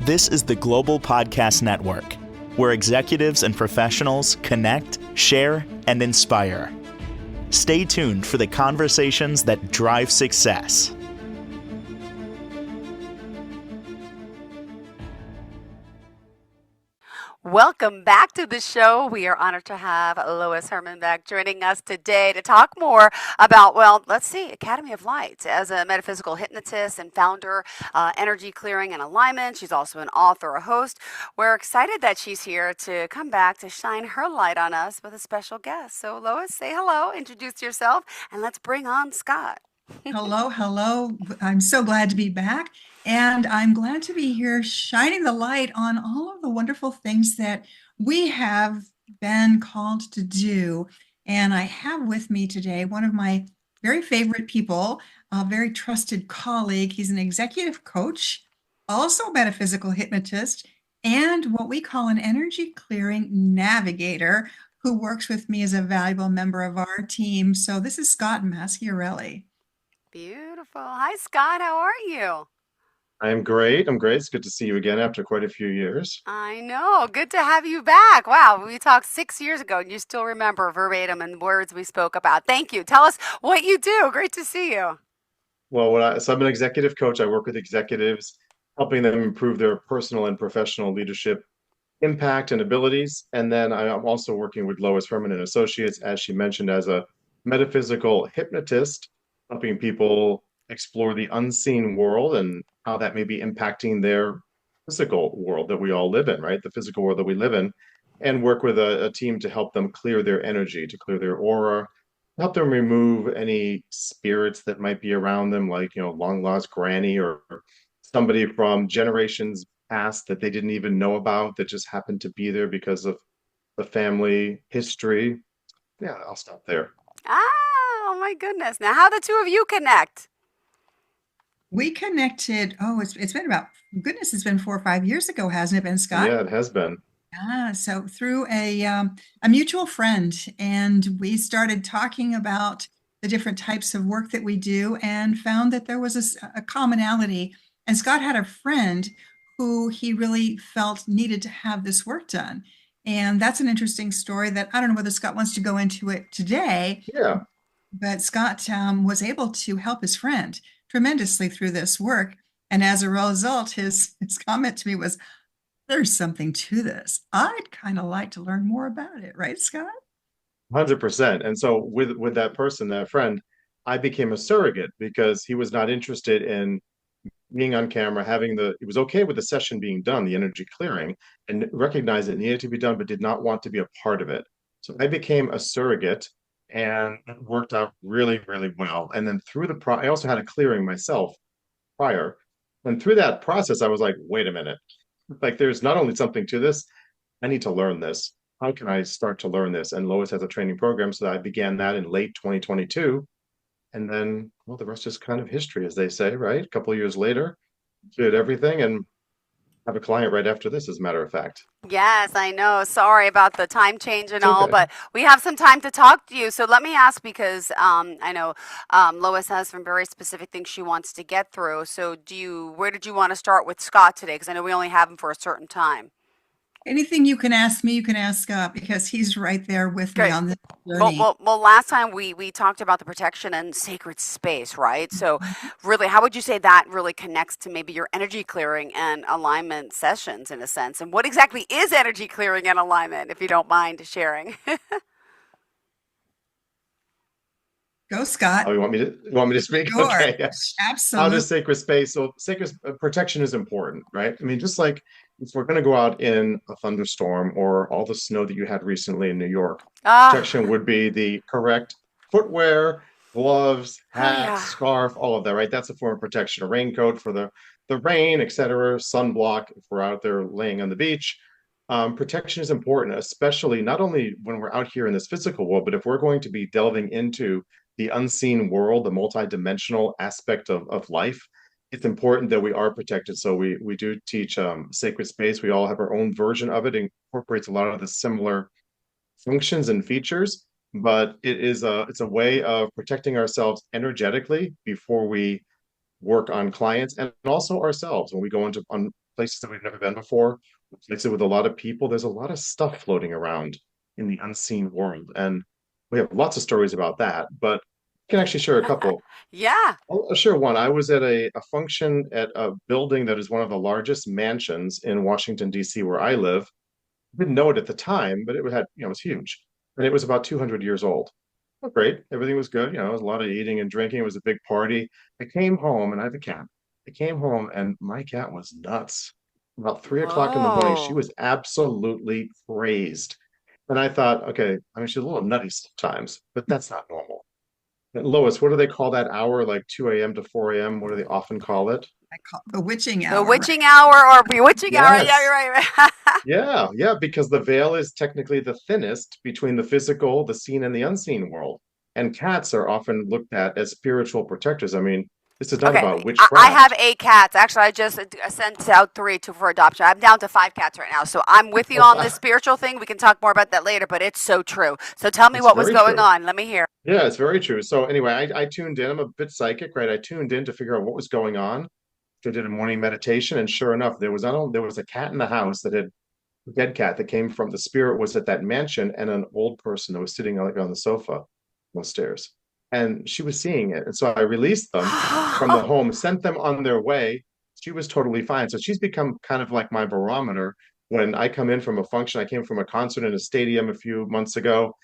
This is the Global Podcast Network, where executives and professionals connect, share, and inspire. Stay tuned for the conversations that drive success. Welcome back to the show. We are honored to have Lois Hermann back joining us today to talk more about, Academy of Light. As a metaphysical hypnotist and founder, energy clearing and alignment. She's also an author, a host. We're excited that she's here to come back to shine her light on us with a special guest. So Lois, say hello, introduce yourself, and let's bring on Scott. Hello. I'm so glad to be back. And I'm glad to be here shining the light on all of the wonderful things that we have been called to do. And I have with me today one of my very favorite people, a very trusted colleague. He's an executive coach, also a metaphysical hypnotist, and what we call an energy clearing navigator who works with me as a valuable member of our team. So this is Scott Maschiarelli. Beautiful. Hi, Scott. How are you? I'm great. It's good to see you again after quite a few years. I know. Good to have you back. Wow. We talked 6 years ago and you still remember verbatim and words we spoke about. Thank you. Tell us what you do. Great to see you. Well, so I'm an executive coach. I work with executives, helping them improve their personal and professional leadership impact and abilities. And then I'm also working with Lois, Hermann and Associates, as she mentioned, as a metaphysical hypnotist, helping people explore the unseen world and how that may be impacting their physical world that we all live in, right? The physical world that we live in, and work with a team to help them clear their energy, to clear their aura, help them remove any spirits that might be around them, like, long lost granny or somebody from generations past that they didn't even know about that just happened to be there because of the family history. Yeah, I'll stop there. Oh my goodness. Now, how the two of you connect? We connected, it's been it's been 4 or 5 years ago, hasn't it been, Scott? Yeah, it has been. So through a mutual friend, and we started talking about the different types of work that we do and found that there was a commonality. And Scott had a friend who he really felt needed to have this work done. And that's an interesting story that I don't know whether Scott wants to go into it today. Yeah. But Scott was able to help his friend tremendously through this work. And as a result, his comment to me was, there's something to this. I'd kind of like to learn more about it. Right, Scott? 100%. And so with that person, that friend, I became a surrogate because he was not interested in being on camera, he was okay with the session being done, the energy clearing, and recognized it needed to be done, but did not want to be a part of it. So I became a surrogate, and it worked out really, really well. And then I also had a clearing myself prior. And through that process, I was like, wait a minute, like there's not only something to this, I need to learn this. How can I start to learn this? And Lois has a training program, so I began that in late 2022. And then, well, the rest is kind of history, as they say, right? A couple of years later, did everything and have a client right after this, as a matter of fact. Yes, I know. Sorry about the time change and It's all, okay. but we have some time to talk to you. So let me ask, because I know Lois has some very specific things she wants to get through. So where did you want to start with Scott today? Because I know we only have him for a certain time. Anything you can ask me, you can ask Scott, because he's right there with me on this journey. Well, last time we talked about the protection and sacred space, right? So really, how would you say that really connects to maybe your energy clearing and alignment sessions in a sense? And what exactly is energy clearing and alignment, if you don't mind sharing? Go, Scott. Oh, you want me to speak? Sure. Okay. Absolutely. How does sacred space? So sacred protection is important, right? I mean, just like if we're going to go out in a thunderstorm or all the snow that you had recently in New York, protection would be the correct footwear, gloves, hat, scarf, all of that, right? That's a form of protection. A raincoat for the rain, etc. Sunblock if we're out there laying on the beach. Protection is important, especially not only when we're out here in this physical world, but if we're going to be delving into the unseen world, the multidimensional aspect of life, it's important that we are protected. So we do teach sacred space. We all have our own version of it. It incorporates a lot of the similar functions and features, but it's a way of protecting ourselves energetically before we work on clients and also ourselves when we go into places that we've never been before, places with a lot of people. There's a lot of stuff floating around in the unseen world. And we have lots of stories about that, but I can actually share a couple. Yeah. I'll share one. I was at a function at a building that is one of the largest mansions in Washington, D.C., where I live. Didn't know it at the time, but it had, it was huge. And it was about 200 years old. Oh, great. Everything was good. It was a lot of eating and drinking. It was a big party. I came home and I have a cat. I came home and my cat was nuts. About 3 o'clock in the morning, she Whoa. was absolutely crazed. And I thought, okay, I mean, she's a little nutty sometimes, but that's not normal. And Lois, what do they call that hour, like 2 a.m. to 4 a.m.? What do they often call it? I call it the witching The hour, right? witching hour or bewitching hour. Yeah, you're Yes. right. Yeah, yeah, because the veil is technically the thinnest between the physical, the seen, and the unseen world. And cats are often looked at as spiritual protectors. I mean, this is not Okay, about I have witchcraft. 8 cats. Actually, I just sent out three for adoption. I'm down to 5 cats right now. So I'm with you Oh, on this wow. spiritual thing. We can talk more about that later, but it's so true. So tell me It's what was very going true. on. Let me hear. Yeah, it's very true. So anyway, I tuned in. I'm a bit psychic, right? I tuned in to figure out what was going on. So I did a morning meditation, and sure enough, there was a cat in the house that had a dead cat that came from the spirit was at that mansion, and an old person that was sitting like on the sofa on the stairs, and she was seeing it. And so I released them from the home, sent them on their way. She was totally fine. So she's become kind of like my barometer. When I come in from a function, I came from a concert in a stadium a few months ago,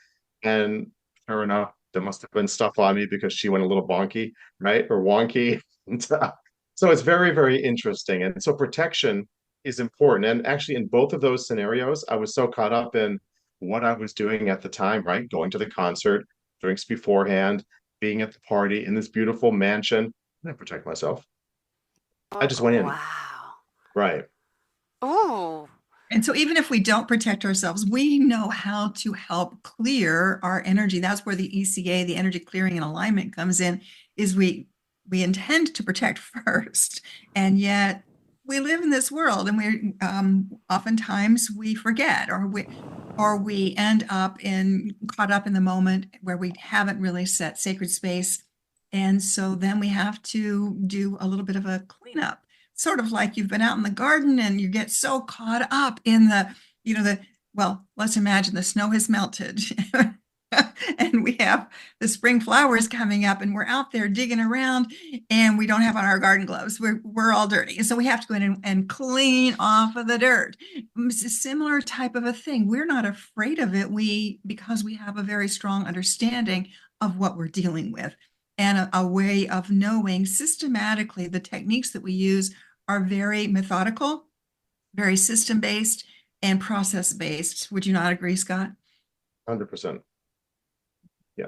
and sure enough, there must have been stuff on me because she went a little bonky, right? Or wonky. And, so it's very, very interesting. And so protection is important. And actually, in both of those scenarios, I was so caught up in what I was doing at the time, right? Going to the concert, drinks beforehand, being at the party in this beautiful mansion. I didn't protect myself. I just went in. Wow. Right. Ooh. And so even if we don't protect ourselves, we know how to help clear our energy. That's where the ECA, the energy clearing and alignment comes in, is we intend to protect first. And yet we live in this world and we oftentimes we forget or we end up in caught up in the moment where we haven't really set sacred space. And so then we have to do a little bit of a cleanup, sort of like you've been out in the garden and you get so caught up in well, let's imagine the snow has melted and we have the spring flowers coming up and we're out there digging around and we don't have on our garden gloves. We're all dirty. And so we have to go in and clean off of the dirt. It's a similar type of a thing. We're not afraid of it. Because we have a very strong understanding of what we're dealing with and a way of knowing systematically the techniques that we use are very methodical, very system based, and process based. Would you not agree, Scott? 100%. Yeah,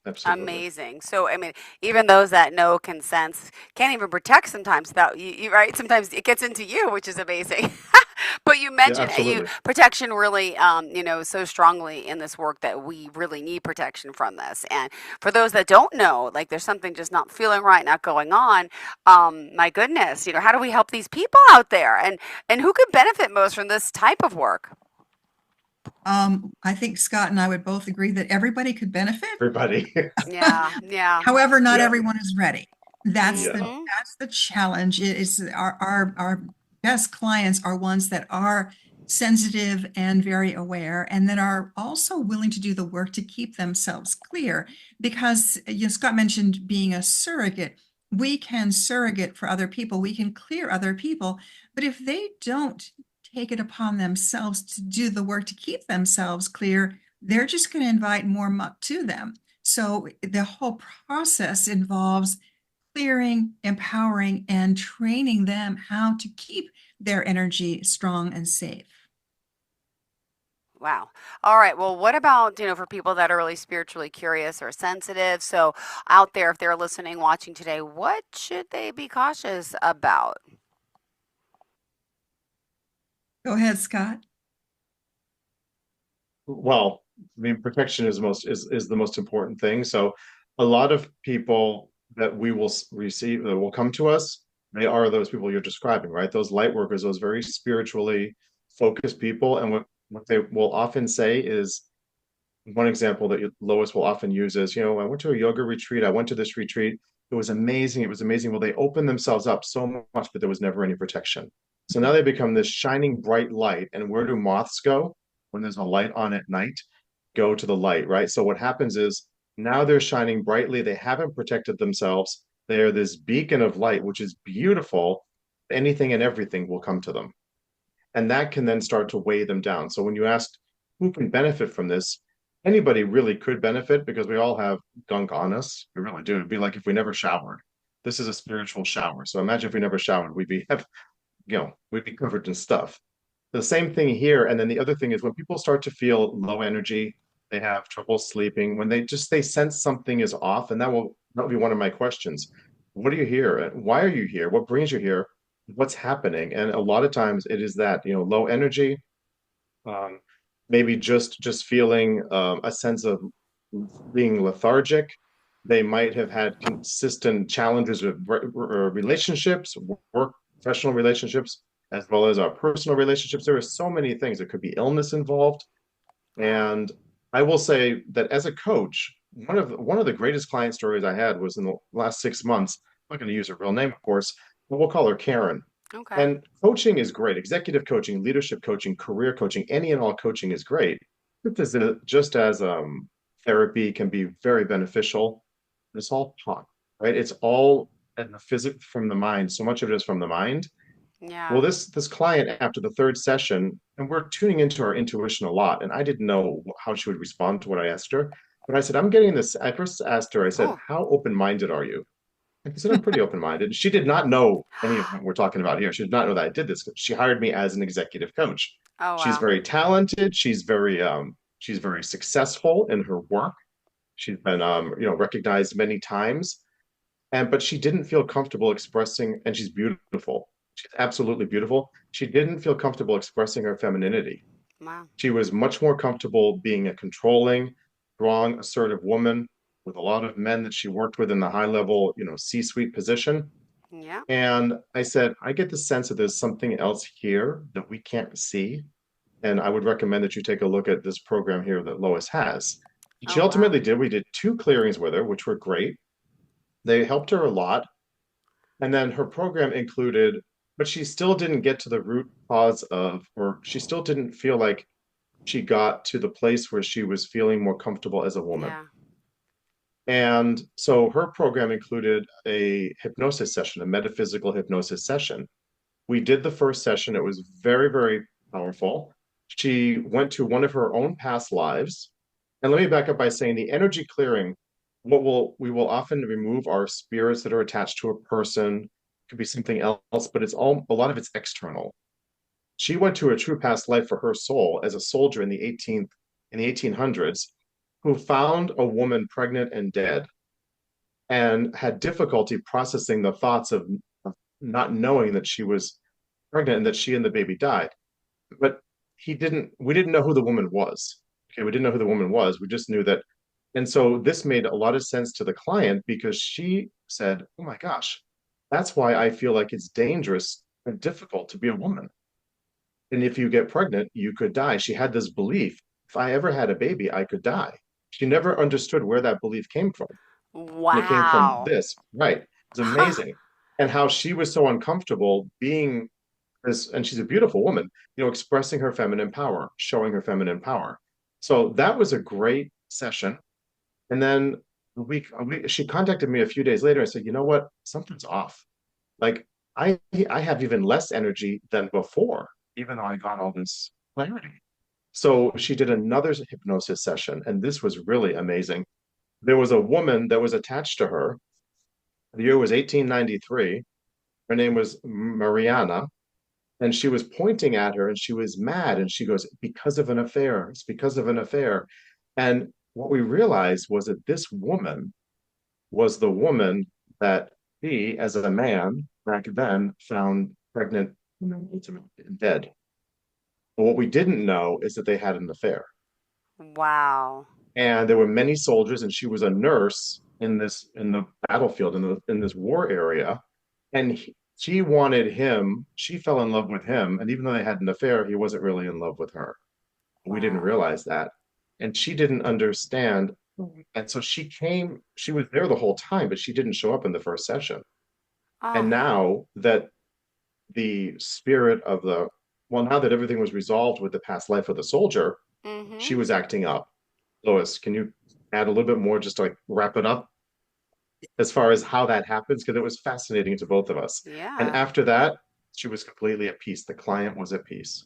absolutely. Amazing. So, I mean, even those that know consents can't even protect sometimes without you, right? Sometimes it gets into you, which is amazing. But you Yeah, mentioned absolutely. protection really, so strongly in this work that we really need protection from this. And for those that don't know, like there's something just not feeling right, not going on. My goodness, how do we help these people out there, and who could benefit most from this type of work? I think Scott and I would both agree that everybody could benefit. Everybody. Yeah, yeah. However, not Yeah, everyone is ready. That's the yeah. Mm-hmm. that's the challenge. It is our best clients are ones that are sensitive and very aware, and that are also willing to do the work to keep themselves clear. Because Scott mentioned being a surrogate. We can surrogate for other people. We can clear other people, but if they don't take it upon themselves to do the work to keep themselves clear, they're just going to invite more muck to them. So the whole process involves clearing, empowering, and training them how to keep their energy strong and safe. Wow. All right. Well, what about, for people that are really spiritually curious or sensitive? So, out there, if they're listening, watching today, what should they be cautious about? Go ahead, Scott. Well, I mean, protection is the most important thing. So a lot of people that we will receive that will come to us, they are those people you're describing, right? Those light workers, those very spiritually focused people. And what they will often say is one example that Lois will often use is, I went to a yoga retreat. I went to this retreat. It was amazing. It was amazing. Well, they opened themselves up so much, but there was never any protection. So now they become this shining bright light. And where do moths go when there's a light on at night? Go to the light, right? So what happens is now they're shining brightly. They haven't protected themselves. They are this beacon of light, which is beautiful. Anything and everything will come to them. And that can then start to weigh them down. So when you asked who can benefit from this, anybody really could benefit because we all have gunk on us. We really do. It'd be like if we never showered. This is a spiritual shower. So imagine if we never showered, we'd be covered in stuff. The same thing here. And then the other thing is when people start to feel low energy, they have trouble sleeping, when they sense something is off, and that'll be one of my questions. What are you here? Why are you here? What brings you here? What's happening? And a lot of times it is that, low energy, um, maybe just feeling a sense of being lethargic. They might have had consistent challenges with relationships, work, professional relationships, as well as our personal relationships. There are so many things. There could be illness involved. And I will say that as a coach, one of the greatest client stories I had was in the last 6 months. I'm not going to use her real name, of course, but we'll call her Karen. Okay. And coaching is great. Executive coaching, leadership coaching, career coaching, any and all coaching is great. Just as therapy can be very beneficial, it's all talk, right? It's all in the physics from the mind. So much of it is from the mind. Yeah. Well, this client after the third session, and we're tuning into our intuition a lot, and I didn't know how she would respond to what I asked her. But I said, I'm getting this. I first asked her, I said, Oh. how open-minded are you? I said, I'm pretty open-minded. She did not know any of what we're talking about here. She did not know that I did this. She hired me as an executive coach. Oh, She's wow. very talented. She's very successful in her work. She's been recognized many times. But she didn't feel comfortable expressing, and she's beautiful. She's absolutely beautiful. She didn't feel comfortable expressing her femininity. Wow. She was much more comfortable being a controlling, strong, assertive woman with a lot of men that she worked with in the high level, C-suite position. Yeah. And I said, I get the sense that there's something else here that we can't see. And I would recommend that you take a look at this program here that Lois has. She Oh, wow. ultimately did. We did 2 clearings with her, which were great. They helped her a lot. And then her program included, but she still didn't get to the root cause or she still didn't feel like she got to the place where she was feeling more comfortable as a woman. Yeah. And so her program included a hypnosis session, a metaphysical hypnosis session. We did the first session. It was very, very powerful. She went to one of her own past lives. And let me back up by saying the energy clearing, we will often remove our spirits that are attached to a person. It could be something else, but a lot of it's external. She went to a true past life for her soul as a soldier in the 1800s who found a woman pregnant and dead and had difficulty processing the thoughts of not knowing that she was pregnant and that she and the baby died. But we didn't know who the woman was. Okay, we didn't know who the woman was. We just knew that. And so this made a lot of sense to the client because she said, oh my gosh, that's why I feel like it's dangerous and difficult to be a woman. And if you get pregnant, you could die. She had this belief, if I ever had a baby, I could die. She never understood where that belief came from. And it came from Wow. this, right? It's Huh. amazing. And how she was so uncomfortable being this, and she's a beautiful woman, expressing her feminine power, showing her feminine power. So that was a great session. And then she contacted me a few days later and said, you know what? Something's off. Like I have even less energy than before, even though I got all this clarity. So she did another hypnosis session, and this was really amazing. There was a woman that was attached to her. The year was 1893. Her name was Mariana, and she was pointing at her and she was mad. And she goes, because of an affair. It's because of an affair. And what we realized was that this woman was the woman that he, as a man back then, found pregnant and dead. But what we didn't know is that they had an affair. Wow. And there were many soldiers, and she was a nurse in the battlefield in this war area. And she wanted him, she fell in love with him. And even though they had an affair, he wasn't really in love with her. We didn't Wow. realize that. And she didn't understand. And so she was there the whole time, but she didn't show up in the first session. Oh. And now that the spirit of the, well, now that everything was resolved with the past life of the soldier, Mm-hmm. she was acting up. Lois, can you add a little bit more just to like wrap it up as far as how that happens? Because it was fascinating to both of us. And Yeah. after that, she was completely at peace. The client was at peace.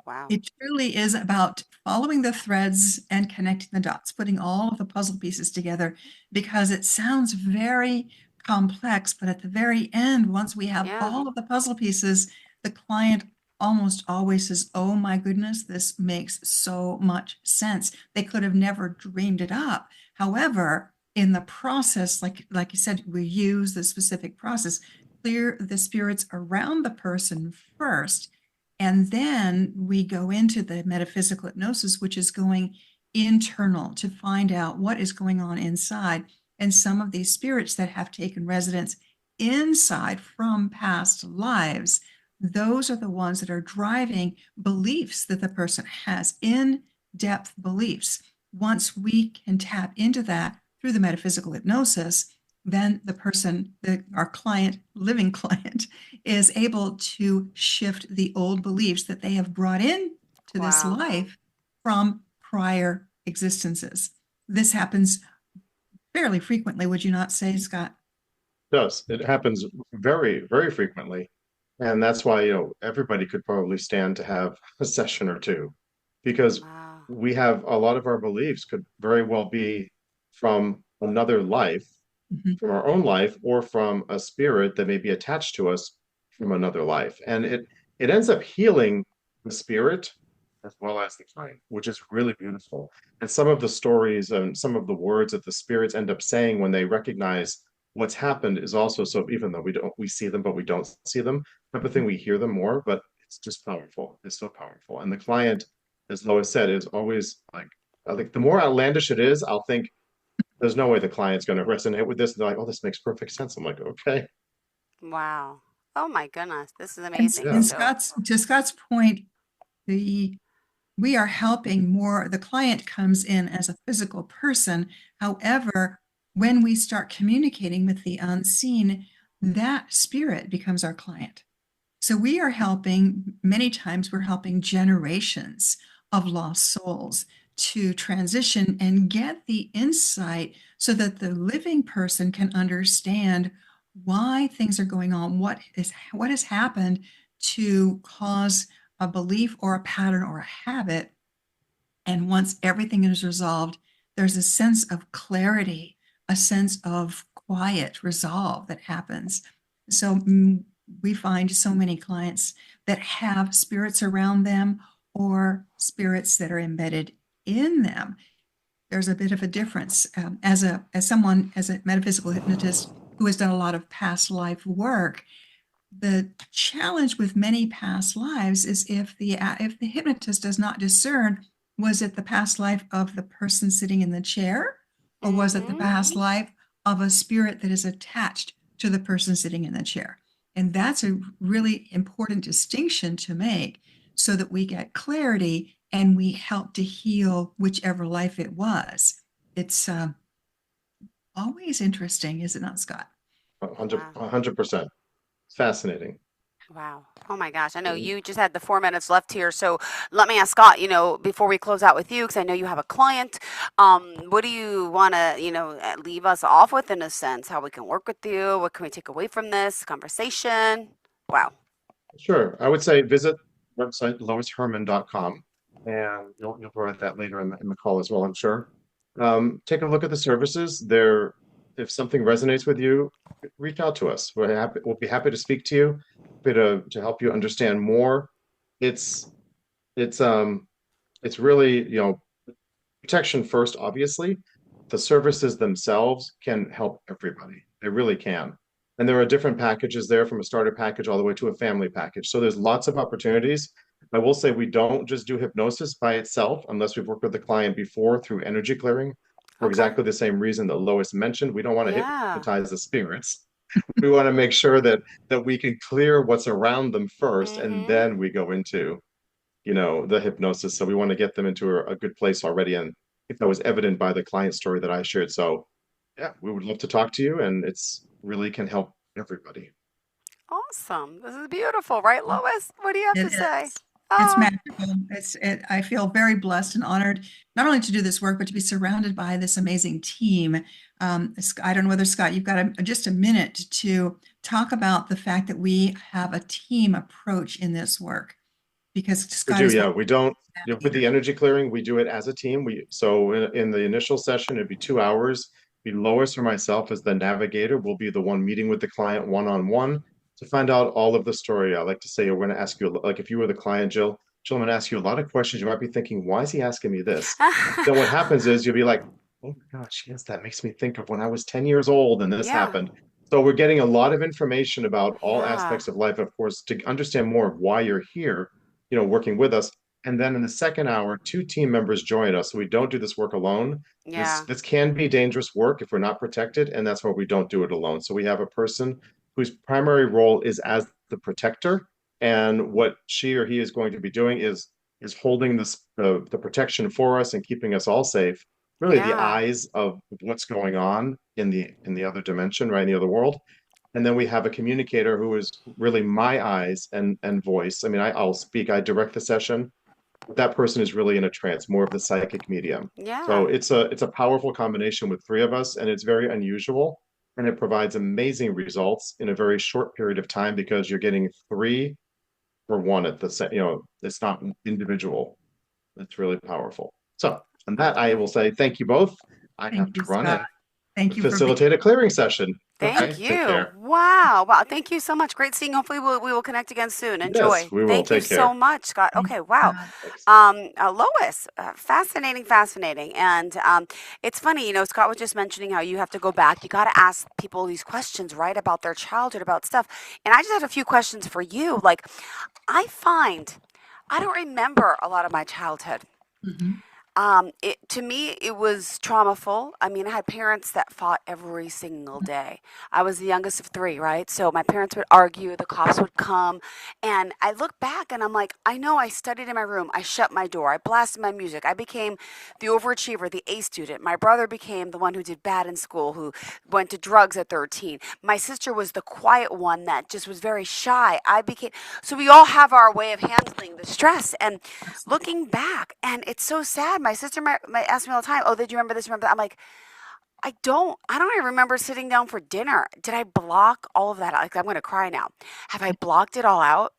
Wow. It truly is about following the threads and connecting the dots, putting all of the puzzle pieces together, because it sounds very complex, but at the very end, once we have Yeah. all of the puzzle pieces, the client almost always says, "Oh my goodness, this makes so much sense." They could have never dreamed it up. However, in the process, like you said, we use the specific process, clear the spirits around the person first, and then we go into the metaphysical hypnosis, which is going internal to find out what is going on inside. And some of these spirits that have taken residence inside from past lives, those are the ones that are driving beliefs that the person has, in depth beliefs. Once we can tap into that through the metaphysical hypnosis, then the person, our client, living client, is able to shift the old beliefs that they have brought in to this Wow. life from prior existences. This happens fairly frequently, would you not say, Scott? It does. It happens very, very frequently. And that's why, everybody could probably stand to have a session or two because Wow. we have a lot of our beliefs could very well be from another life, Mhm. from our own life, or from a spirit that may be attached to us from another life. And it ends up healing the spirit as well as the client, which is really beautiful. And some of the stories and some of the words that the spirits end up saying when they recognize what's happened is also, so even though we see them but we don't see them type of thing, we hear them more, but it's just powerful. It's so powerful. And the client, as Lois said, is always like, I think the more outlandish it is, I'll think there's no way the client's going to resonate with this. And they're like, oh, this makes perfect sense. I'm like, okay. Wow. Oh my goodness. This is And, amazing. Yeah. and So, Scott's point, the we are helping more, the client comes in as a physical person. However, when we start communicating with the unseen, that spirit becomes our client. So we are helping, many times we're helping generations of lost souls to transition and get the insight so that the living person can understand why things are going on, what has happened to cause a belief or a pattern or a habit. And once everything is resolved, there's a sense of clarity, a sense of quiet resolve that happens. So we find so many clients that have spirits around them or spirits that are embedded in them. There's a bit of a difference. As a metaphysical hypnotist who has done a lot of past life work, the challenge with many past lives is if the hypnotist does not discern, was it the past life of the person sitting in the chair, or was it the mm-hmm. past life of a spirit that is attached to the person sitting in the chair? And that's a really important distinction to make so that we get clarity and we help to heal whichever life it was. It's always interesting, is it not, Scott? 100, Wow. 100%. It's fascinating. Wow. Oh my gosh. I know you just had the 4 minutes left here. So let me ask Scott, before we close out with you, because I know you have a client, what do you want to, leave us off with in a sense? How we can work with you? What can we take away from this conversation? Wow. Sure. I would say visit website loisherman.com, and you'll provide that later in the call as well, I'm sure. Take a look at the services. There, if something resonates with you, reach out to us. We'll be happy to speak to you, happy to help you understand more. It's it's um it's really, protection first, obviously. The services themselves can help everybody. They really can. And there are different packages there, from a starter package all the way to a family package. So there's lots of opportunities. I will say we don't just do hypnosis by itself unless we've worked with the client before through energy clearing for Okay. exactly the same reason that Lois mentioned. We don't want to Yeah. hypnotize the spirits. We want to make sure that we can clear what's around them first, and Mm-hmm. then we go into the hypnosis. So we want to get them into a good place already. And if that was evident by the client story that I shared. So yeah, we would love to talk to you, and it's really can help everybody. Awesome. This is beautiful, right, Lois? What do you have It to say? is. It's Oh, magical. I feel very blessed and honored not only to do this work, but to be surrounded by this amazing team. I don't know whether, Scott, you've got just a minute to talk about the fact that we have a team approach in this work because We Scott do, is my yeah. We don't, with navigator. the energy clearing, we do it as a team. So in the initial session, it'd be 2 hours. Be Lois or myself as the navigator. We'll be the one meeting with the client one-on-one to find out all of the story. I like to say, we're going to ask you, like if you were the client, Jill, I'm going to ask you a lot of questions. You might be thinking, why is he asking me this? Then what happens is you'll be like, oh my gosh, yes, that makes me think of when I was 10 years old and this yeah, happened. So we're getting a lot of information about all yeah, aspects of life, of course, to understand more of why you're here, working with us. And then in the second hour, two team members join us. So we don't do this work alone. This yeah, this can be dangerous work if we're not protected, and that's why we don't do it alone. So we have a person whose primary role is as the protector, and what she or he is going to be doing is holding the protection for us and keeping us all safe. Really, the yeah. eyes of what's going on in the other dimension, right, in the other world. And then we have a communicator who is really my eyes and voice. I mean, I'll speak, I direct the session, but that person is really in a trance, more of the psychic medium. So Yeah. it's a powerful combination with three of us, and it's very unusual, and it provides amazing results in a very short period of time because you're getting three for one at the set. It's not individual. It's really powerful. So, on that, I will Okay. say thank you both. I have Thank to you, run Scott. and Thank you for being. facilitate a clearing session. Thank Okay, take you. care. Wow. Wow. Thank you so much. Great seeing you. Hopefully we will connect again soon. Yes, Enjoy. we will. Thank you Take so care. much, Scott. Thank Okay. you, Wow. Scott. Thanks. Lois, fascinating, fascinating. And it's funny, Scott was just mentioning how you have to go back. You got to ask people these questions, right, about their childhood, about stuff. And I just had a few questions for you. Like, I find I don't remember a lot of my childhood. Mhm. To me, it was traumaful. I mean, I had parents that fought every single day. I was the youngest of three, right? So my parents would argue, the cops would come, and I look back and I'm like, I know I studied in my room. I shut my door. I blasted my music. I became the overachiever, the A student. My brother became the one who did bad in school, who went to drugs at 13. My sister was the quiet one that just was very shy. So we all have our way of handling the stress. And Absolutely. looking back, and it's so sad. My sister might ask me all the time, "Oh, did you remember this? Remember that?" I'm like, I don't. I don't even remember sitting down for dinner. Did I block all of that out? Like, I'm gonna cry now. Have I blocked it all out?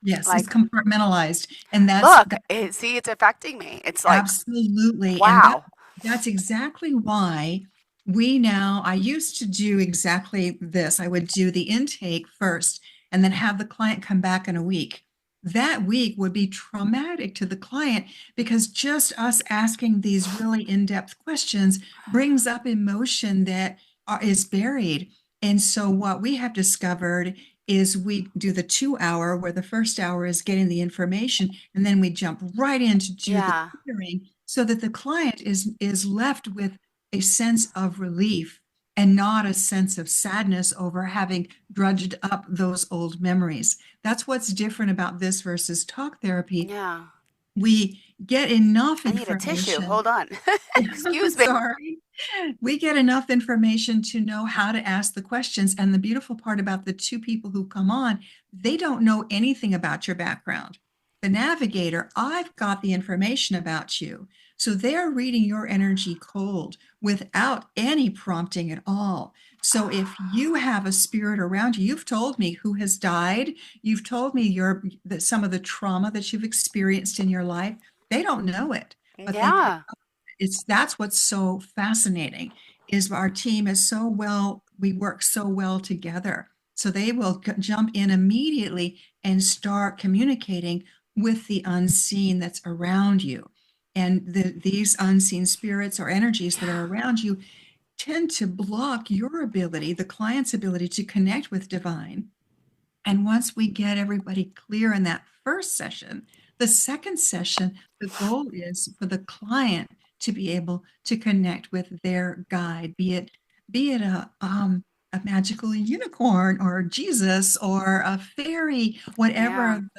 Yes, it's Like, compartmentalized, and look, see, it's affecting me. It's like, absolutely, and wow. that's exactly why I used to do exactly this. I would do the intake first and then have the client come back in a week. That week would be traumatic to the client because just us asking these really in-depth questions brings up emotion that is buried. And so what we have discovered is we do the 2 hour where the first hour is getting the information and then we jump right in to do the Yeah, clearing so that the client is left with a sense of relief and not a sense of sadness over having drudged up those old memories. That's what's different about this versus talk therapy. yeah. We get enough I need a tissue. information. Hold on. Excuse me. Sorry. We get enough information to know how to ask the questions. And the beautiful part about the two people who come on, they don't know anything about your background. The navigator, I've got the information about you. So they're reading your energy cold without any prompting at all. So if you have a spirit around you, you've told me who has died, you've told me some of the trauma that you've experienced in your life. They don't know it, but they Yeah. that's what's so fascinating is our team is so well, we work so well together. So they will jump in immediately and start communicating with the unseen that's around you. And these unseen spirits or energies that Yeah. are around you tend to block your ability, the client's ability to connect with divine. And once we get everybody clear in that first session, the second session, the goal is for the client to be able to connect with their guide, be it a magical unicorn or Jesus or a fairy, Yeah. whatever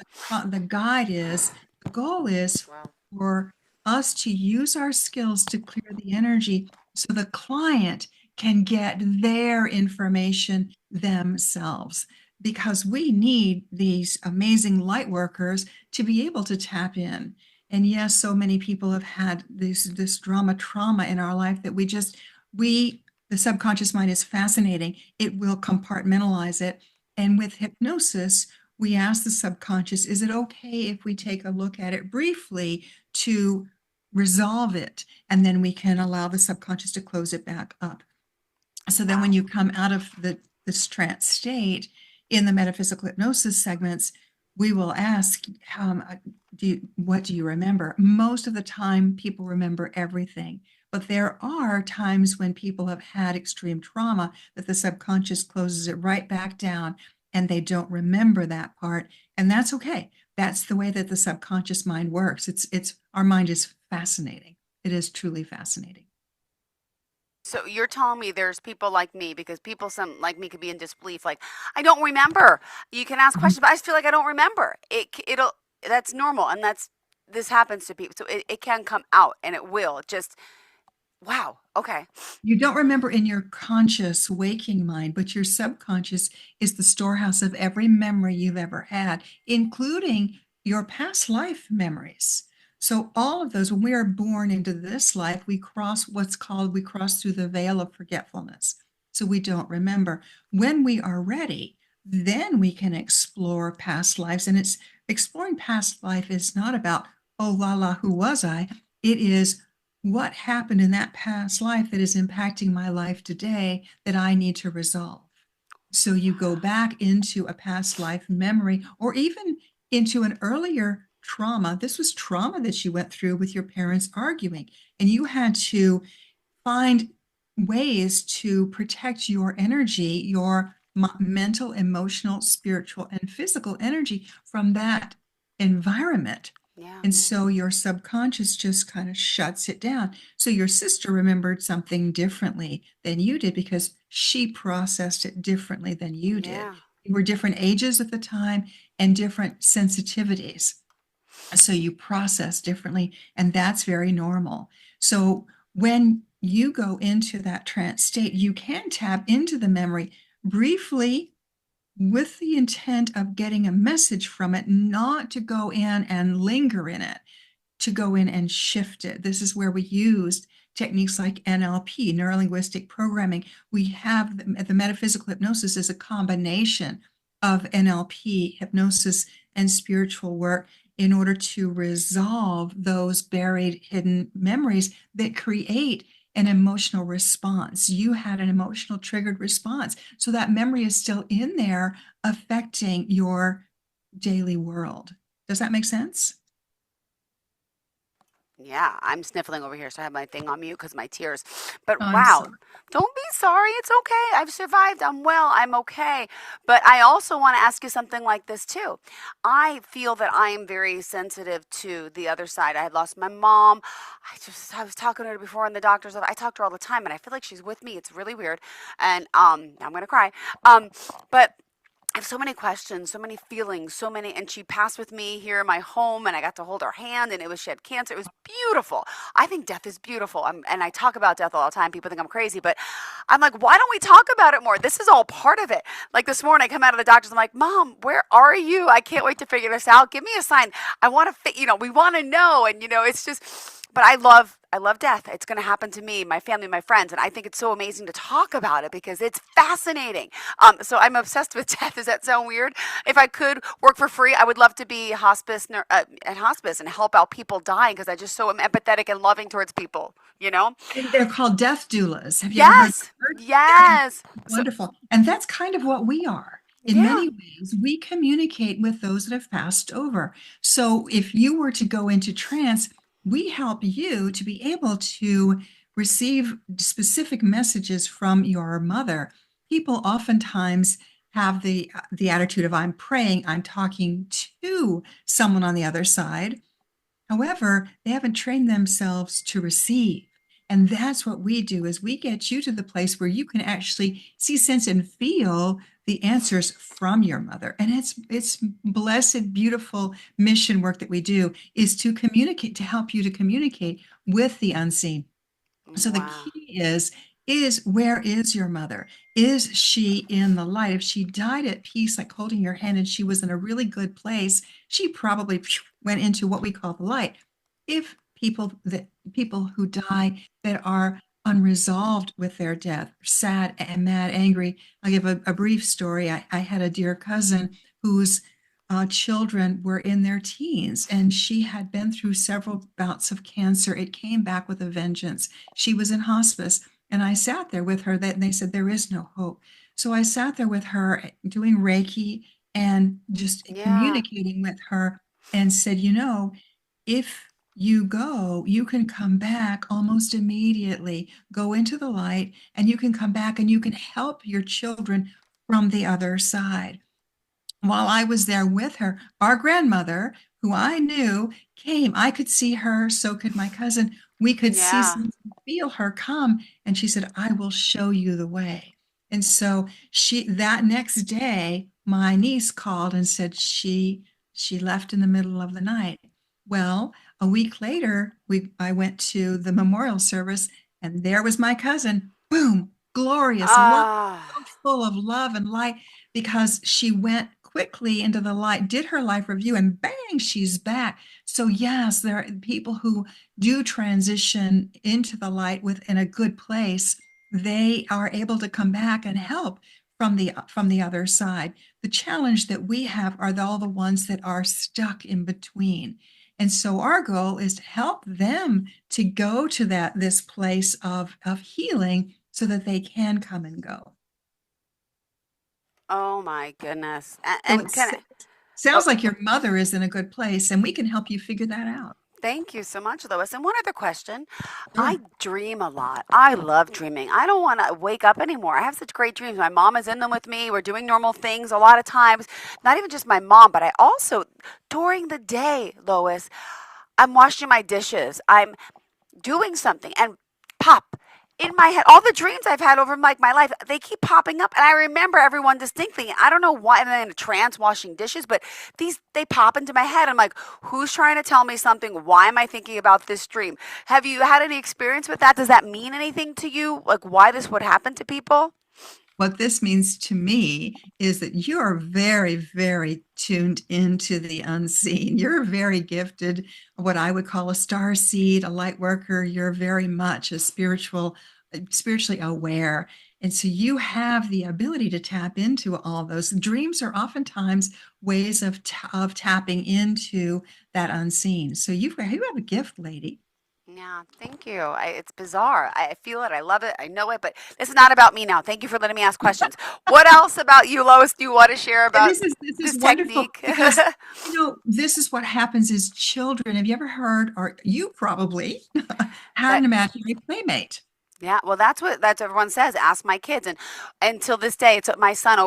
the guide is. The goal is Wow. for us to use our skills to clear the energy so the client can get their information themselves. because we need these amazing light workers to be able to tap in. And yes, so many people have had this trauma in our life that the subconscious mind is fascinating. It will compartmentalize it. And with hypnosis, we ask the subconscious, is it okay if we take a look at it briefly to resolve it? And then we can allow the subconscious to close it back up. So then when you come out of this trance state in the metaphysical hypnosis segments, we will ask, what do you remember? Most of the time, people remember everything. But there are times when people have had extreme trauma that the subconscious closes it right back down and they don't remember that part. And that's okay. That's the way that the subconscious mind works. Our mind is fascinating. It is truly fascinating. So you're telling me there's people like me, because people some like me could be in disbelief, like I don't remember. You can ask questions, but I just feel like I don't remember. That's normal, and this happens to people. So it can come out, and it will. Just wow. Okay. You don't remember in your conscious waking mind, but your subconscious is the storehouse of every memory you've ever had, including your past life memories. So all of those, when we are born into this life, we cross through the veil of forgetfulness. So we don't remember. When we are ready, then we can explore past lives. And exploring past life is not about, oh, la, la, who was I? It is, what happened in that past life that is impacting my life today that I need to resolve? So you go back into a past life memory, or even into an earlier trauma. This was trauma that you went through with your parents arguing, and you had to find ways to protect your energy, your mental, emotional, spiritual, and physical energy from that environment. Yeah. And so your subconscious just kind of shuts it down. So your sister remembered something differently than you did because she processed it differently than you did. Yeah. You were different ages at the time and different sensitivities. So you process differently, and that's very normal. So when you go into that trance state, you can tap into the memory briefly with the intent of getting a message from it, not to go in and linger in it, to go in and shift it. This is where we used techniques like NLP, neuro-linguistic programming. We have the metaphysical hypnosis is a combination of NLP, hypnosis, and spiritual work in order to resolve those buried, hidden memories that create an emotional response. You had an emotional triggered response. So that memory is still in there affecting your daily world. Does that make sense? Yeah, I'm sniffling over here, so I have my thing on mute because my tears. But I'm wow, sorry. don't be sorry. It's okay. I've survived. I'm well. I'm okay. But I also want to ask you something like this too. I feel that I am very sensitive to the other side. I had lost my mom. I was talking to her before in the doctor's office. I talk to her all the time, and I feel like she's with me. It's really weird, and I'm gonna cry. But I have so many questions, so many feelings, and she passed with me here in my home, and I got to hold her hand, and she had cancer. It was beautiful. I think death is beautiful. And I talk about death all the time. People think I'm crazy, but I'm like, why don't we talk about it more? This is all part of it. Like this morning, I come out of the doctor's, I'm like, Mom, where are you? I can't wait to figure this out. Give me a sign. I want to, we want to know. And, it's just, but I love death. It's going to happen to me, my family, my friends. And I think it's so amazing to talk about it because it's fascinating. So I'm obsessed with death. Does that sound weird? If I could work for free, I would love to be at hospice and help out people dying because I just so am empathetic and loving towards people, They're called death doulas. Have you ever heard Yes. the word? Yes. Wonderful. And that's kind of what we are. In Yeah. many ways, we communicate with those that have passed over. So if you were to go into trance, we help you to be able to receive specific messages from your mother. People oftentimes have the attitude of, I'm praying, I'm talking to someone on the other side. However, they haven't trained themselves to receive. And that's what we do, is we get you to the place where you can actually see, sense, and feel the answers from your mother. And it's blessed, beautiful mission work that we do, is to communicate, to help you to communicate with the unseen. So the Wow. key is is, where is your mother? Is she in the light? If she died at peace, like holding your hand, and she was in a really good place, she probably went into what we call the light. If people who die that are unresolved with their death, sad and mad, angry. I'll give a brief story. I had a dear cousin whose children were in their teens, and she had been through several bouts of cancer. It came back with a vengeance. She was in hospice, and I sat there with her. And they said, there is no hope. So I sat there with her doing Reiki and just Yeah. communicating with her and said, you know, if you go, you can come back almost immediately, go into the light, and you can come back and you can help your children from the other side. While I was there with her, our grandmother, who I knew, came. I could see her, so could my cousin. We could see, Yeah. feel her come, and she said, I will show you the way. And so that next day, my niece called and said she left in the middle of the night. Well, a week later, I went to the memorial service, and there was my cousin. Boom, glorious, love, Ah. so full of love and light, because she went quickly into the light, did her life review, and bang, she's back. So yes, there are people who do transition into the light in a good place. They are able to come back and help from the other side. The challenge that we have are all the ones that are stuck in between. And so our goal is to help them to go to this place of healing so that they can come and go. Oh my goodness. And, So and can I, oh, sounds like your mother is in a good place, and we can help you figure that out. thank you so much, Lois. And one other question. I Sure. dream a lot. I love dreaming. I don't want to wake up anymore. I have such great dreams. My mom is in them with me. We're doing normal things a lot of times. Not even just my mom, but I also, during the day, Lois, I'm washing my dishes. I'm doing something and pop in my head, all the dreams I've had over like my life, they keep popping up, and I remember everyone distinctly. I don't know why I'm in a trance washing dishes, but they pop into my head. I'm like, who's trying to tell me something? Why am I thinking about this dream? Have you had any experience with that? Does that mean anything to you? Like why this would happen to people? What this means to me is that you're very, very tuned into the unseen. You're very gifted, what I would call a star seed, a light worker. You're very much a spiritually aware. And so you have the ability to tap into all those. Dreams are oftentimes ways of tapping into that unseen. So you have a gift, lady. Yeah, thank you. It's bizarre. I feel it. I love it. I know it. But this is not about me now. Thank you for letting me ask questions. What else about you, Lois, do you want to share And about this this is wonderful technique? because this is what happens is children. Have you ever heard, or you probably had That an imaginary playmate? Yeah, well, that's what everyone says. Ask my kids, and until this day, it's what my son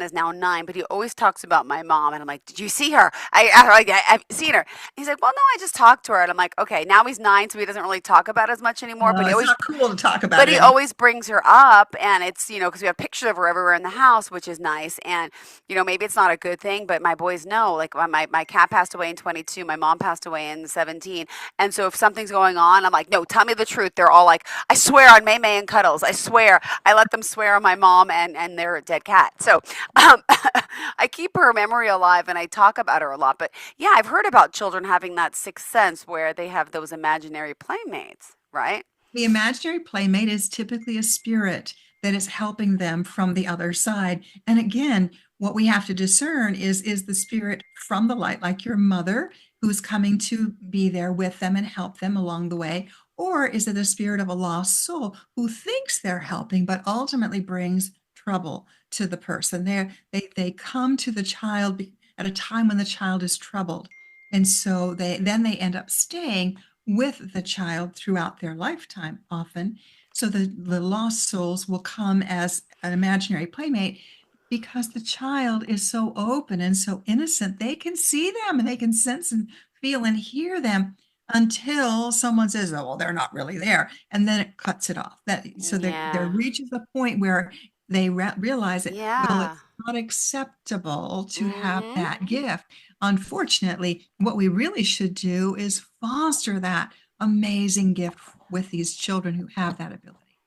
is now 9, but he always talks about my mom, and I'm like, did you see her? I've seen her. He's like, well, no, I just talked to her, and I'm like, okay, now he's 9, so he doesn't really talk about it as much anymore, It's not cool to talk but about it he anymore. always brings her up, and it's, because we have pictures of her everywhere in the house, which is nice. And, maybe it's not a good thing, but my boys know, like my cat passed away in 22, my mom passed away in 17. And so if something's going on, I'm like, no, tell me the truth. They're all like, I swear on May May and Cuddles. I swear. I let them swear on my mom and their dead cat. So I keep her memory alive and I talk about her a lot. But yeah, I've heard about children having that sixth sense where they have those imaginary playmates, right? The imaginary playmate is typically a spirit that is helping them from the other side. And again, what we have to discern is the spirit from the light, like your mother, who's coming to be there with them and help them along the way? Or is it the spirit of a lost soul who thinks they're helping, but ultimately brings trouble to the person? They come to the child at a time when the child is troubled. And so they end up staying with the child throughout their lifetime often. So the lost souls will come as an imaginary playmate because the child is so open and so innocent. They can see them and they can sense and feel and hear them until someone says, oh, well, they're not really there. And then it cuts it off. So there Yeah. reaches a point where they realize that, well, Yeah. it's not acceptable to have Mm-hmm. that gift. Unfortunately, what we really should do is foster that amazing gift with these children who have that ability.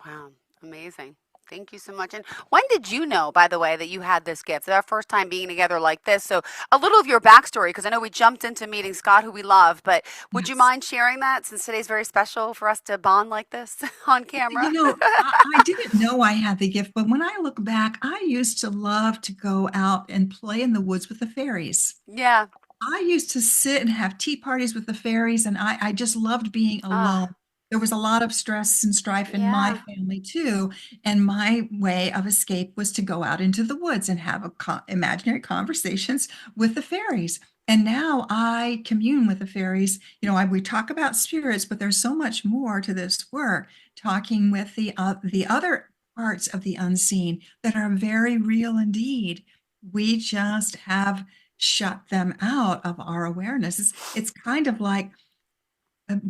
Wow, amazing. Thank you so much. And when did you know, by the way, that you had this gift? Our first time being together like this. So, a little of your backstory, because I know we jumped into meeting Scott, who we love, but would you Yes. mind sharing that since today's very special for us to bond like this on camera? I didn't know I had the gift, but when I look back, I used to love to go out and play in the woods with the fairies. Yeah. I used to sit and have tea parties with the fairies, and I just loved being Ah, alone. There was a lot of stress and strife in my yeah. family too, and my way of escape was to go out into the woods and have imaginary conversations with the fairies. And now I commune with the fairies. We talk about spirits, but there's so much more to this work, talking with the other parts of the unseen that are very real indeed. We just have shut them out of our awareness. It's kind of like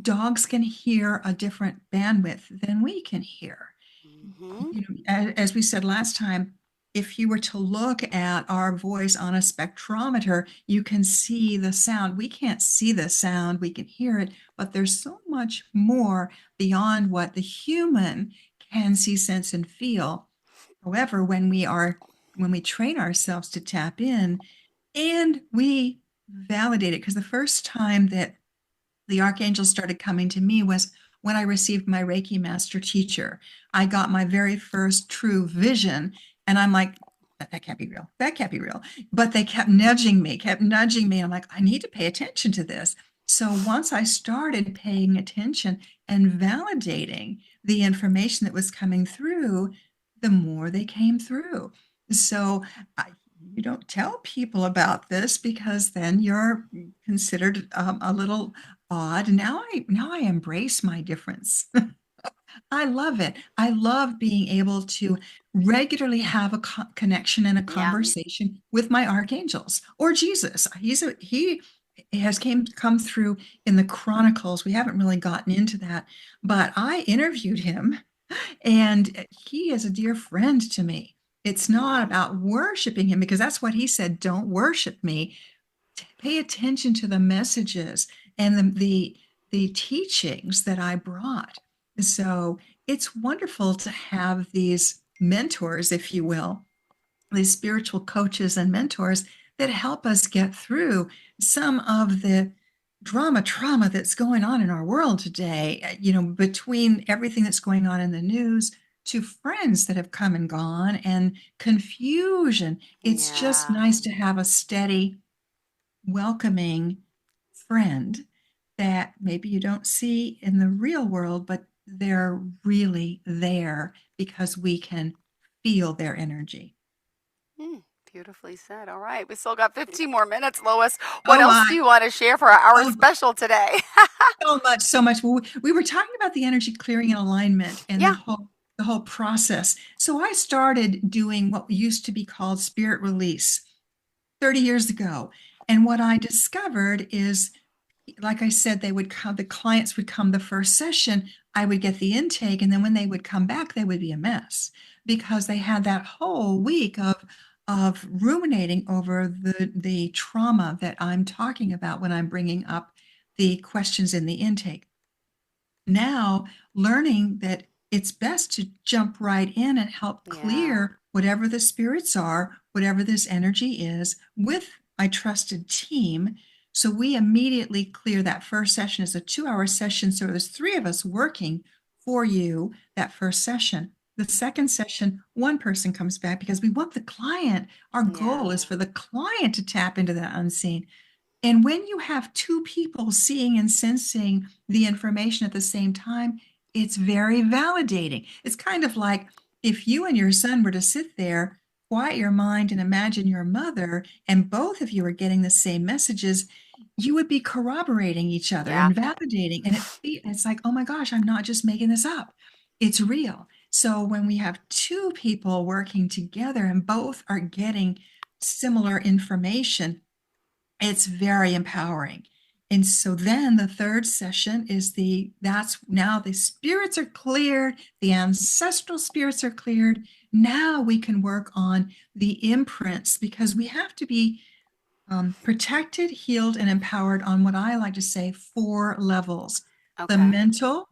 dogs can hear a different bandwidth than we can hear. Hmm. As we said last time, if you were to look at our voice on a spectrometer, you can see the sound. We can't see the sound, we can hear it, but there's so much more beyond what the human can see, sense, and feel. However, when we train ourselves to tap in, and we validate it, because the first time that the archangels started coming to me was when I received my Reiki master teacher. I got my very first true vision, and I'm like, that can't be real. That can't be real. But they kept nudging me, kept nudging me. I'm like, I need to pay attention to this. So once I started paying attention and validating the information that was coming through, the more they came through. So you don't tell people about this because then you're considered a little odd. Now I embrace my difference. I love it. I love being able to regularly have a connection and a Yeah. conversation with my archangels or Jesus. He has come through in the Chronicles. We haven't really gotten into that, but I interviewed him, and he is a dear friend to me. It's not Yeah. about worshiping him, because that's what he said. Don't worship me. Pay attention to the messages and the teachings that I brought. So it's wonderful to have these mentors, if you will, these spiritual coaches and mentors that help us get through some of the trauma that's going on in our world today. Between everything that's going on in the news to friends that have come and gone and confusion, it's just Yeah. nice to have a steady, welcoming friend that maybe you don't see in the real world, but they're really there because we can feel their energy. Mm, beautifully said. All right. We still got 15 more minutes, Lois. What Oh else do my, you want to share for our oh, special today? so much, so much. Well, we were talking about the energy clearing and alignment and Yeah. the whole process. So I started doing what used to be called spirit release 30 years ago. And what I discovered is, like I said, the clients would come the first session, I would get the intake, and then when they would come back, they would be a mess because they had that whole week of ruminating over the trauma that I'm talking about when I'm bringing up the questions in the intake. Now, learning that it's best to jump right in and help Yeah. clear whatever the spirits are, whatever this energy is, with my trusted team. So we immediately clear. That first session is a 2-hour session. So there's 3 of us working for you that first session. The second session, one person comes back because we want the client. Our goal is Yeah. for the client to tap into that unseen. And when you have 2 people seeing and sensing the information at the same time, it's very validating. It's kind of like if you and your son were to sit there, quiet your mind, and imagine your mother, and both of you are getting the same messages, you would be corroborating each other Yeah. and validating. And it's like, oh my gosh, I'm not just making this up. It's real. So when we have 2 people working together and both are getting similar information, it's very empowering. And so then the third session is that's now the spirits are cleared, the ancestral spirits are cleared. Now we can work on the imprints, because we have to be protected, healed, and empowered on what I like to say 4 levels: the Okay. mental,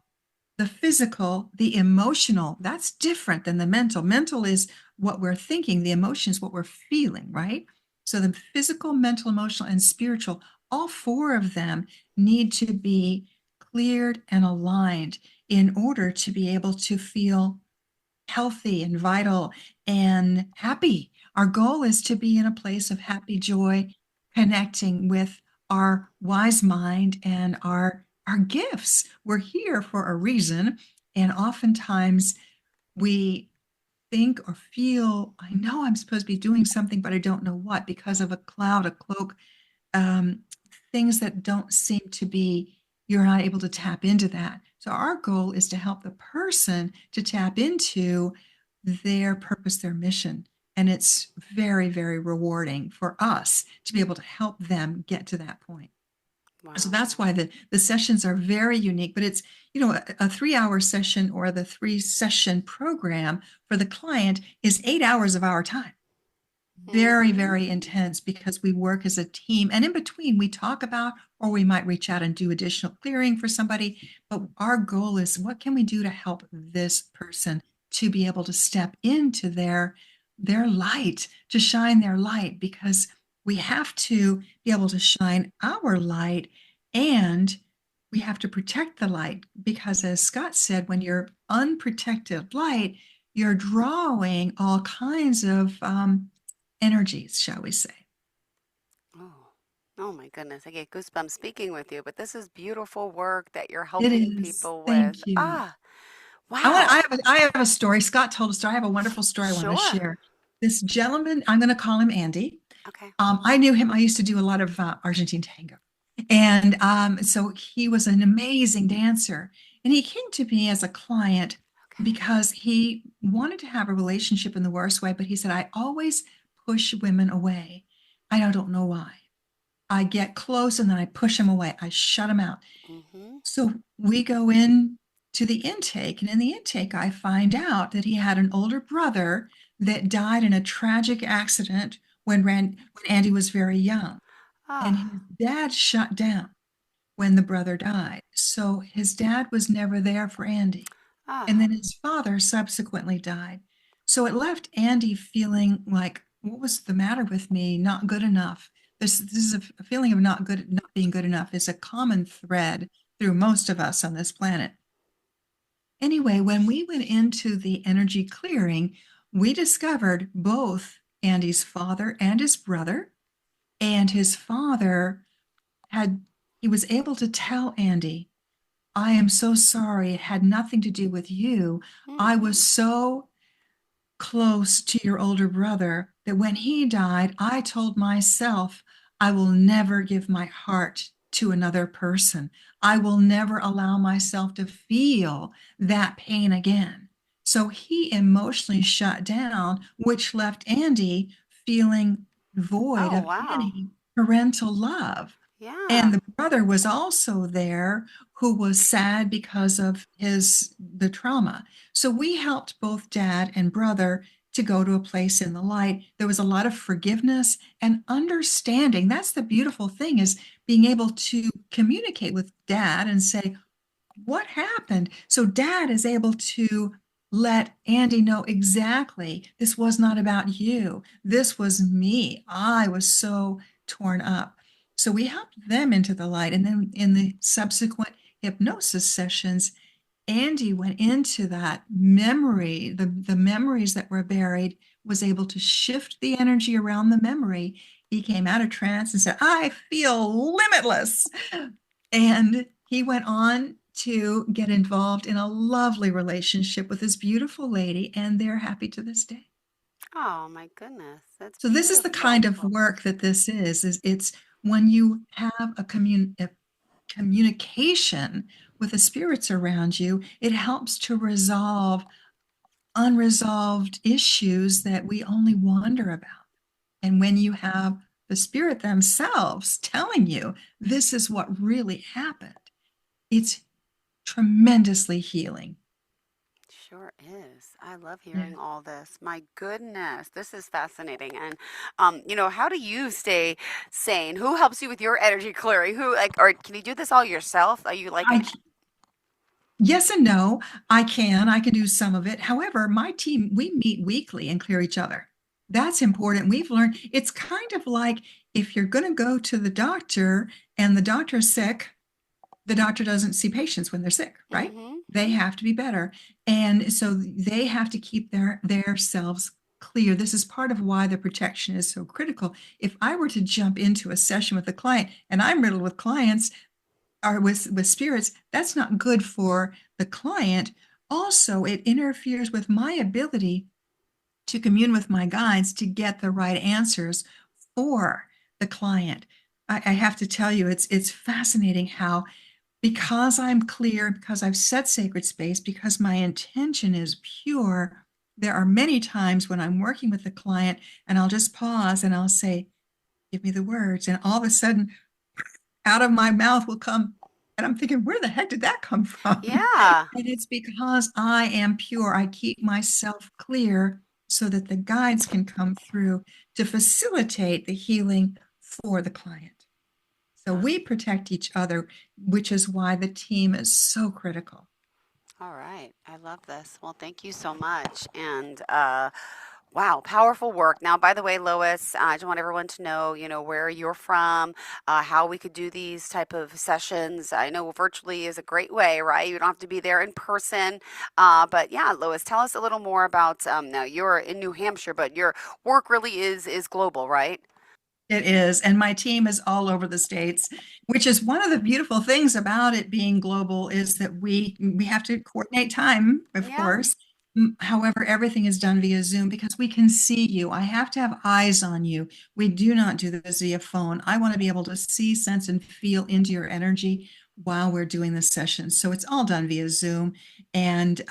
the physical, the emotional, that's different than the mental. Mental is what we're thinking, the emotion is what we're feeling, right? So the physical, mental, emotional, and spiritual, all four of them need to be cleared and aligned in order to be able to feel healthy and vital and happy. Our goal is to be in a place of happy joy, connecting with our wise mind and our gifts. We're here for a reason, and oftentimes we think or feel, I know I'm supposed to be doing something, but I don't know what, because of a cloud, a cloak, um, things that don't seem to be, you're not able to tap into that. So our goal is to help the person to tap into their purpose, their mission. And it's very, very rewarding for us to be able to help them get to that point. So Wow. that's why the sessions are very unique, but it's, a 3 hour session or the 3 session program for the client is 8 hours of our time. Very, Mhm. very intense because we work as a team. And in between, we talk about, or we might reach out and do additional clearing for somebody. But our goal is what can we do to help this person to be able to step into their light, to shine their light, because we have to be able to shine our light and we have to protect the light. Because as Scott said, when you're unprotected light, you're drawing all kinds of energies, shall we say. Oh, oh my goodness. I get goosebumps speaking with you, but this is beautiful work that you're It helping is. people with. Thank you. Ah, wow. I have a story. Scott told a story. I have a wonderful story I want to Sure. share. This gentleman, I'm going to call him Andy. Okay. I knew him. I used to do a lot of Argentine tango. And so he was an amazing dancer. And he came to me as a client Okay. because he wanted to have a relationship in the worst way, but he said, I always push women away. I don't know why. I get close and then I push them away. I shut them out. Mm-hmm. So we go in to the intake, and in the intake, I find out that he had an older brother that died in a tragic accident when Andy was very young. And his Ah, dad shut down when the brother died. So his dad was never there for Andy. And ah, then his father subsequently died. So it left Andy feeling like, what was the matter with me? Not good enough. This is a feeling of not being good enough is a common thread through most of us on this planet. Anyway, when we went into the energy clearing, we discovered both Andy's father and his brother. And his father had, he was able to tell Andy, I am so sorry. It had nothing to do with you. I mm, was so close to your older brother that when he died, I told myself, I will never give my heart to another person. I will never allow myself to feel that pain again. So he emotionally shut down, which left Andy feeling void oh, of wow. any parental love. And Yeah. the brother was also there who was sad because of the trauma. So we helped both dad and brother to go to a place in the light. There was a lot of forgiveness and understanding. That's the beautiful thing, is being able to communicate with dad and say, what happened? So dad is able to let Andy know exactly, this was not about you. This was me. I was so torn up. So we helped them into the light. And then in the subsequent hypnosis sessions, Andy went into that memory, the memories that were buried, was able to shift the energy around the memory. He came out of trance and said, I feel limitless. And he went on to get involved in a lovely relationship with this beautiful lady, and they're happy to this day. Oh, my goodness. That's So this is the kind beautiful. of work that this is it's when you have a communication with the spirits around you, it helps to resolve unresolved issues that we only wonder about. And when you have the spirit themselves telling you this is what really happened, it's tremendously healing. Sure is. I love Yeah. hearing all this. My goodness, this is fascinating. And, how do you stay sane? Who helps you with your energy clearing? Who, like, or can you do this all yourself? Are you like an, I Yes and no. I can do some of it. However, my team, we meet weekly and clear each other. That's important. We've learned it's kind of like if you're going to go to the doctor and the doctor's sick, the doctor doesn't see patients when they're sick, right? Mm-hmm. They have to be better. And so they have to keep their selves clear. This is part of why the protection is so critical. If I were to jump into a session with a client, and I'm riddled with clients or with spirits, that's not good for the client. Also, it interferes with my ability to commune with my guides to get the right answers for the client. I have to tell you, it's fascinating how because I'm clear, because I've set sacred space, because my intention is pure, there are many times when I'm working with the client and I'll just pause and I'll say, give me the words. And all of a sudden, out of my mouth will come, and I'm thinking, where the heck did that come from? Yeah. And it's because I am pure. I keep myself clear so that the guides can come through to facilitate the healing for the client. So we protect each other, which is why the team is so critical. All right. I love this. Well, thank you so much. And wow, powerful work. Now, by the way, Lois, I just want everyone to know, where you're from, how we could do these type of sessions. I know virtually is a great way, right? You don't have to be there in person. But yeah, Lois, tell us a little more about. Now, you're in New Hampshire, but your work really is global, right? It is. And my team is all over the states, which is one of the beautiful things about it being global is that we have to coordinate time, of Yeah. course. However, everything is done via Zoom because we can see you. I have to have eyes on you. We do not do this via phone. I want to be able to see, sense, and feel into your energy while we're doing this session. So it's all done via Zoom, and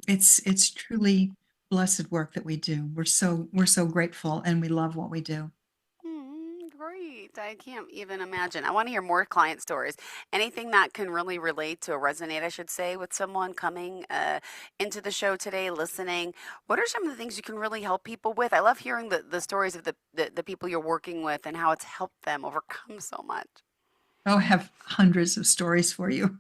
it's truly blessed work that we do. We're so grateful, and we love what we do. Great. I can't even imagine. I want to hear more client stories. Anything that can really relate to or resonate, I should say, with someone coming into the show today, listening. What are some of the things you can really help people with? I love hearing the stories of the people you're working with and how it's helped them overcome so much. Oh, I have hundreds of stories for you.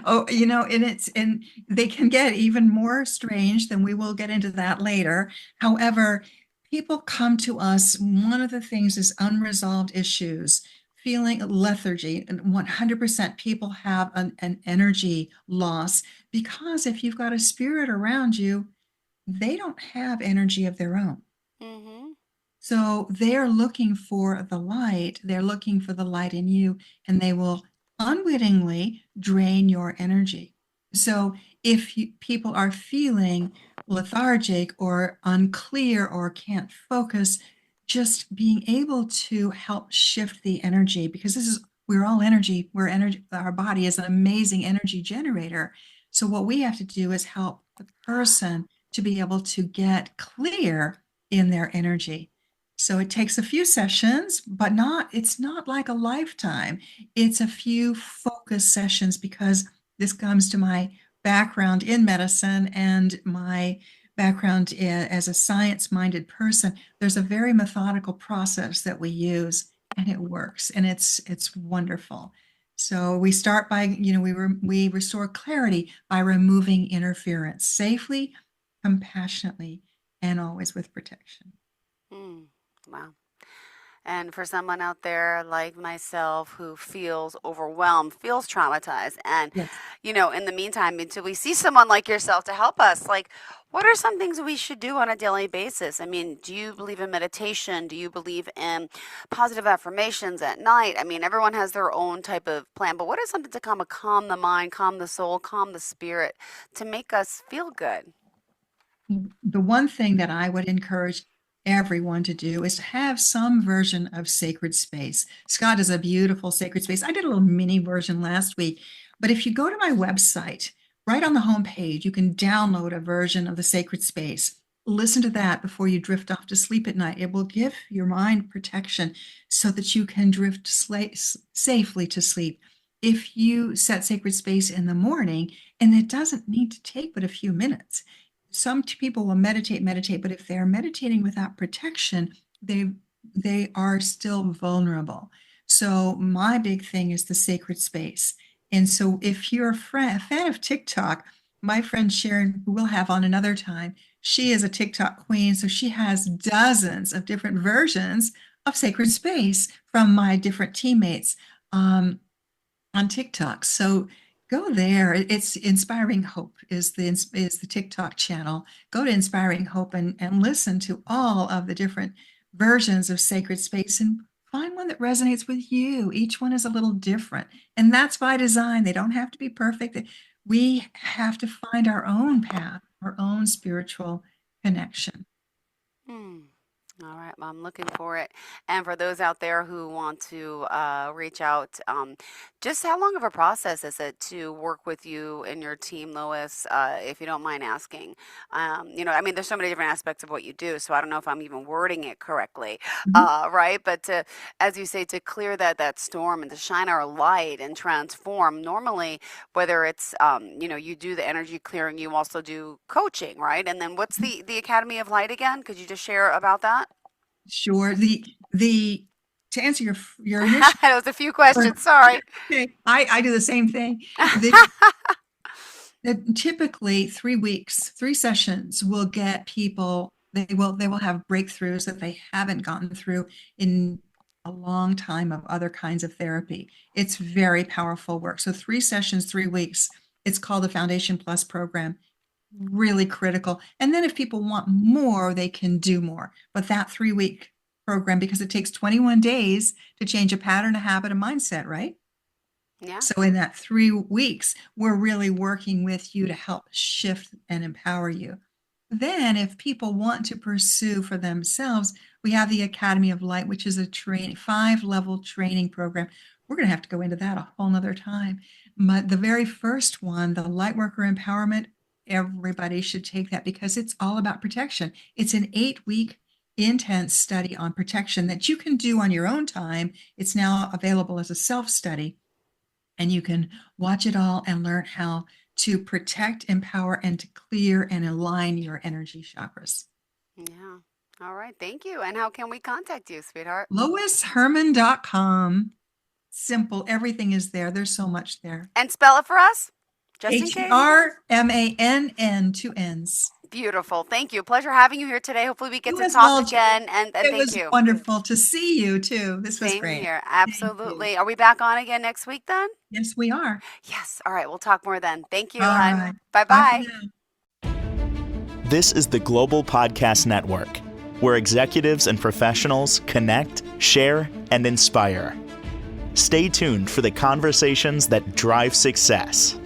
Oh, and they can get even more strange, than we will get into that later. However, people come to us, one of the things is unresolved issues, feeling lethargy, and 100% people have an energy loss because if you've got a spirit around you, they don't have energy of their own. Mm-hmm. So they're looking for the light, they're looking for the light in you, and they will unwittingly drain your energy. So if people are feeling lethargic or unclear or can't focus, just being able to help shift the energy, because we're all energy, we're energy, our body is an amazing energy generator. So what we have to do is help the person to be able to get clear in their energy. So it takes a few sessions, but it's not like a lifetime. It's a few focus sessions because this comes to my background in medicine and my background as a science-minded person. There's a very methodical process that we use and it works and it's wonderful. So we start by, we restore clarity by removing interference safely, compassionately, and always with protection. Mm. Wow. And for someone out there like myself who feels overwhelmed, feels traumatized, and, Yes. in the meantime, until we see someone like yourself to help us, like, what are some things we should do on a daily basis? I mean, do you believe in meditation? Do you believe in positive affirmations at night? I mean, everyone has their own type of plan, but what is something to calm the mind, calm the soul, calm the spirit to make us feel good? The one thing that I would encourage everyone to do is to have some version of sacred space. Scott is a beautiful sacred space. I did a little mini version last week, but if you go to my website, right on the homepage, you can download a version of the sacred space. Listen to that before you drift off to sleep at night. It will give your mind protection so that you can drift safely to sleep. If you set sacred space in the morning, and it doesn't need to take but a few minutes, some people will meditate, but if they're meditating without protection, they are still vulnerable. So my big thing is the sacred space. And so if you're a fan of TikTok, my friend Sharon, who we'll have on another time, she is a TikTok queen. So she has dozens of different versions of Sacred Space from my different teammates on TikTok. So go there. It's Inspiring Hope is the TikTok channel. Go to Inspiring Hope and listen to all of the different versions of Sacred Space and find one that resonates with you. Each one is a little different. And that's by design. They don't have to be perfect. We have to find our own path, our own spiritual connection. All right, well, I'm looking for it. And for those out there who want to reach out, just how long of a process is it to work with you and your team, Lois, if you don't mind asking? I mean, there's so many different aspects of what you do, so I don't know if I'm even wording it correctly, right? But as you say, to clear that storm and to shine our light and transform, normally, whether it's, you do the energy clearing, you also do coaching, right? And then what's the Academy of Light again? Could you just share about that? Sure. To answer your initial That was a few questions. Sorry. Okay, I do the same thing. Typically 3 weeks, 3 sessions will get people. They will have breakthroughs that they haven't gotten through in a long time of other kinds of therapy. It's very powerful work. So 3 sessions, 3 weeks. It's called the Foundation Plus program. Really critical. And then if people want more, they can do more. But that 3-week program, because it takes 21 days to change a pattern, a habit, a mindset, right? Yeah. So in that 3 weeks, we're really working with you to help shift and empower you. Then if people want to pursue for themselves, we have the Academy of Light, which is a 5-level training program. We're going to have to go into that a whole nother time. But the very first one, the Lightworker Empowerment, everybody should take that because it's all about protection. It's an 8-week intense study on protection that you can do on your own time. It's now available as a self-study, and you can watch it all and learn how to protect, empower, and to clear and align your energy chakras. Yeah. All right. Thank you. And how can we contact you, sweetheart? LoisHermann.com. Simple. Everything is there. There's so much there. And spell it for us, just in case. HERMANN, 2 N's. Beautiful. Thank you. Pleasure having you here today. Hopefully we get You to as talk well, again. And It thank was you. wonderful to see you too. This was Same great. here. Absolutely. Are we back on again next week then? Yes, we are. Yes. All right. We'll talk more then. Thank you, All hon. right. Bye-bye. Bye for now. This is the Global Podcast Network, where executives and professionals connect, share, and inspire. Stay tuned for the conversations that drive success.